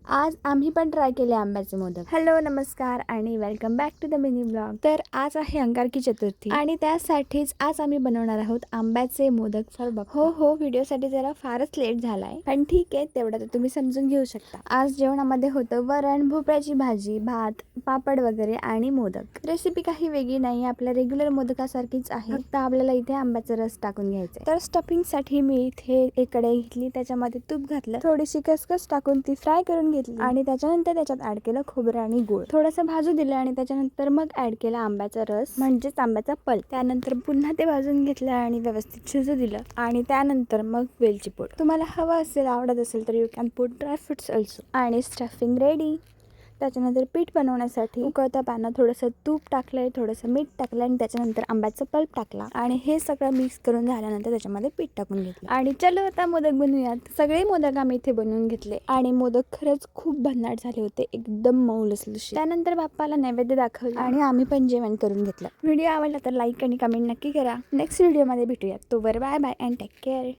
आज आम्ही पण ट्राय केले आंब्याचे मोदक. हॅलो नमस्कार आणि welcome back to the mini blog. तर आज आहे अंगारकी चतुर्थी आणि त्यासाठीच आज आम्ही बनवणार आहोत आंब्याचे मोदक. सर बघ हो व्हिडिओसाठी जरा फारच लेट झालाय, पण ठीक आहे, तेवढं तर तुम्ही समजून घेऊ शकता. आज जेवणामध्ये होतं वरण, भोपळ्याची भाजी, भात, पापड वगैरे आणि मोदक. रेसिपी काही वेगळी नाही, आपल्या रेग्युलर मोदकासारखीच आहे, फक्त आपल्याला इथे आंब्याचा रस टाकून घ्यायचा. तर स्टफिंग साठी मी इथे एक कढई घेतली, त्याच्यामध्ये तूप घातलं, थोडीशी खसखस टाकून ती फ्राय करून घेतली आणि त्याच्यानंतर त्याच्यात ऍड केलं खोबरं आणि गूळ, थोडंसं भाजू दिलं आणि त्याच्यानंतर मग ऍड केला आंब्याचा रस म्हणजेच आंब्याचा पल्प. त्यानंतर पुन्हा ते भाजून घेतलं आणि व्यवस्थित शिजू दिलं आणि त्यानंतर मग वेलची पूड. तुम्हाला हवं असेल, आवडत असेल तर you can put dry fruits also. आणि स्टफिंग रेडी. त्याच्यानंतर पीठ बनवण्यासाठी उकळत्या पाण्यात थोडंसं तूप टाकलंय, थोडंसं मीठ टाकलं आणि त्याच्यानंतर आंब्याचा पल्प टाकला आणि हे सगळं मिक्स करून झाल्यानंतर त्याच्यामध्ये पीठ टाकून घेतलं आणि चलो आता मोदक बनवूयात. सगळे मोदक आम्ही इथे बनवून घेतले आणि मोदक खरंच खूप भन्नाट झाले होते, एकदम मऊ लसलुशीत. त्यानंतर बाप्पाला नैवेद्य दाखवलं आणि आम्ही पण जेवण करून घेतलं. व्हिडिओ आवडला तर लाईक आणि कमेंट नक्की करा. नेक्स्ट व्हिडिओमध्ये भेटूयात. तोवर bye bye and take care.